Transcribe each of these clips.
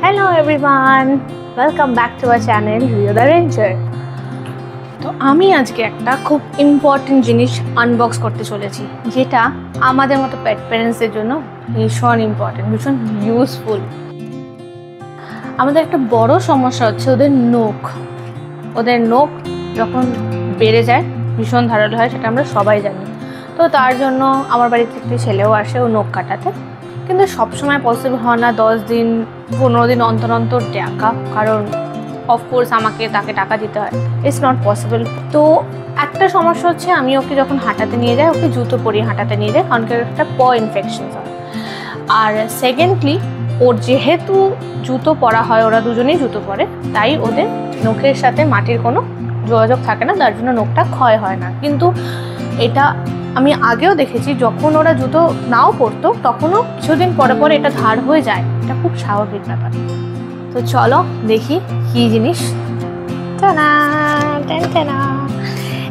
Hello everyone, welcome back to our channel Rio the Ranger. তো আমি আজকে একটা খুব ইম্পর্টেন্ট জিনিস আনবক্স করতে চলেছি, যেটা আমাদের মতো পেট প্যারেন্টসদের জন্য ভীষণ ইম্পর্টেন্ট, ভীষণ ইউজফুল। আমাদের একটা বড় সমস্যা হচ্ছে ওদের নখ যখন বেড়ে যায় ভীষণ ধারালো হয়, সেটা আমরা সবাই জানি। তো তার জন্য আমার বাড়িতে একটি ছেলেও আসে ও নখ কাটাতে, কিন্তু সবসময় পসিবল হয় না 10 দিন 15 দিন অন্তর অন্তর দেখা, কারণ অফকোর্স তাকে টাকা দিতে হয়, ইটস নট পসিবল। তো একটা সমস্যা হচ্ছে, আমি ওকে যখন হাঁটাতে নিয়ে যাই, ওকে জুতো পরিয়ে হাঁটাতে নিয়ে যাই, কারণ একটা ইনফেকশন হয়। আর সেকেন্ডলি, ওর যেহেতু জুতো পরা হয়, ওরা দুজনেই জুতো পরে, তাই ওদের নখের সাথে মাটির কোনো যোগাযোগ থাকে না, তার জন্য নখটা ক্ষয় হয় না। কিন্তু এটা আমি আগেও দেখেছি, যখন ওরা জুতো নাও পরতো তখনও কিছুদিন পরে পরে এটা ধার হয়ে যায়, এটা খুব স্বাভাবিক ব্যাপার। তো চলো দেখি কি জিনিস।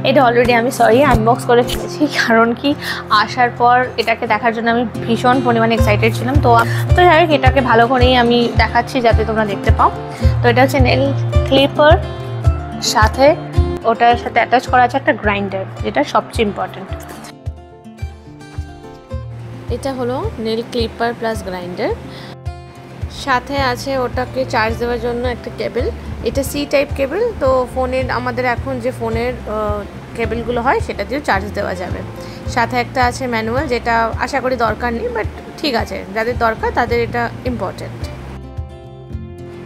এটা অলরেডি আমি আনবক্স করে ফেলেছি, কারণ কি আসার পর এটাকে দেখার জন্য আমি ভীষণ পরিমাণে এক্সাইটেড ছিলাম। তো যাই হোক, এটাকে ভালো করেই আমি দেখাচ্ছি যাতে তোমরা দেখতে পাও। তো এটা হচ্ছে নেল ক্লিপার, সাথে ওটার সাথে অ্যাটাচ করা আছে একটা গ্রাইন্ডার, যেটা সবচেয়ে ইম্পর্টেন্ট। এটা হলো নেল ক্লিপার প্লাস গ্রাইন্ডার, সাথে আছে ওটাকে চার্জ দেওয়ার জন্য একটা কেবল। এটা সি টাইপ কেবল, তো ফোনের আমাদের এখন যে ফোনের কেবলগুলো হয় সেটা দিয়েও চার্জ দেওয়া যাবে। সাথে একটা আছে ম্যানুয়াল, যেটা আশা করি দরকার নেই, বাট ঠিক আছে, যাদের দরকার তাদের এটা ইম্পর্টেন্ট।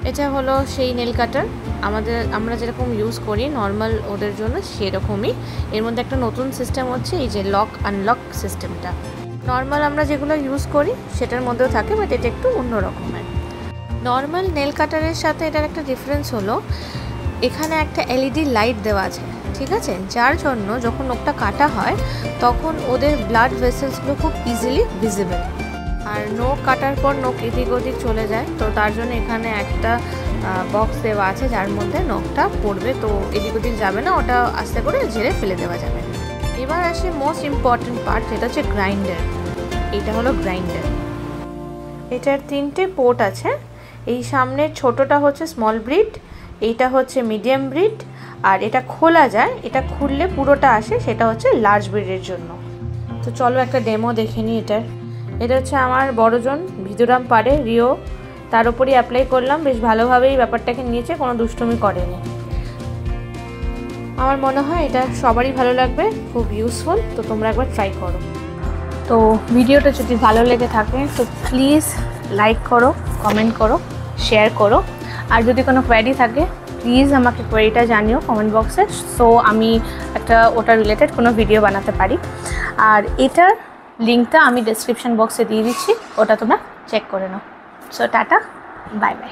এটা হলো সেই নেল কাটার আমরা যেরকম ইউজ করি নর্মাল ওদের জন্য, সেরকমই। এর মধ্যে একটা নতুন সিস্টেম হচ্ছে এই যে লক আনলক সিস্টেমটা। নর্মাল আমরা যেগুলো ইউজ করি সেটার মধ্যেও থাকে, বাট এটা একটু অন্য রকমের। নর্মাল নেল কাটারের সাথে এটার একটা ডিফারেন্স হলো, এখানে একটা এলইডি লাইট দেওয়া আছে, ঠিক আছে, যার জন্য যখন নখটা কাটা হয় তখন ওদের ব্লাড ভেসেলসগুলো খুব ইজিলি ভিজিবল। আর নখ কাটার পর নখ এদিক ওদিক চলে যায়, তো তার জন্য এখানে একটা বক্স দেওয়া আছে যার মধ্যে নখটা পড়বে, তো এদিক ওদিক যাবে না, ওটা আস্তে করে ঝেড়ে ফেলে দেওয়া যাবে। এবার আসে মোস্ট ইম্পর্টেন্ট পার্ট, যেটা হচ্ছে গ্রাইন্ডার। এটা হলো গ্রাইন্ডার। এটার 3টে পোর্ট আছে। এই সামনের ছোটোটা হচ্ছে স্মল ব্রিড, এইটা হচ্ছে মিডিয়াম ব্রিড, আর এটা খোলা যায়, এটা খুললে পুরোটা আসে, সেটা হচ্ছে লার্জ ব্রিডের জন্য। তো চলো একটা ডেমো দেখে নিই এটার। এটা হচ্ছে আমার বড়জন ভিদুরাম পারে রিও, তার উপরই অ্যাপ্লাই করলাম, বেশ ভালোভাবেই ব্যাপারটাকে নিয়েছে, কোনো দুষ্টুমি করেনি। আমার মনে হয় এটা সবারই ভালো লাগবে, খুব ইউজফুল। তো তোমরা একবার ট্রাই করো। তো ভিডিওটা যদি ভালো লেগে থাকে তো প্লিজ লাইক করো, কমেন্ট করো, শেয়ার করো। আর যদি কোনো কোয়েরি থাকে প্লিজ আমাকে কোয়েরিটা জানিও কমেন্ট বক্সে, সো আমি ওটা রিলেটেড কোনো ভিডিও বানাতে পারি। আর এটার লিঙ্কটা আমি ডেসক্রিপশন বক্সে দিয়ে দিচ্ছি, ওটা তোমরা চেক করে নাও। সো টাটা, বাই বাই।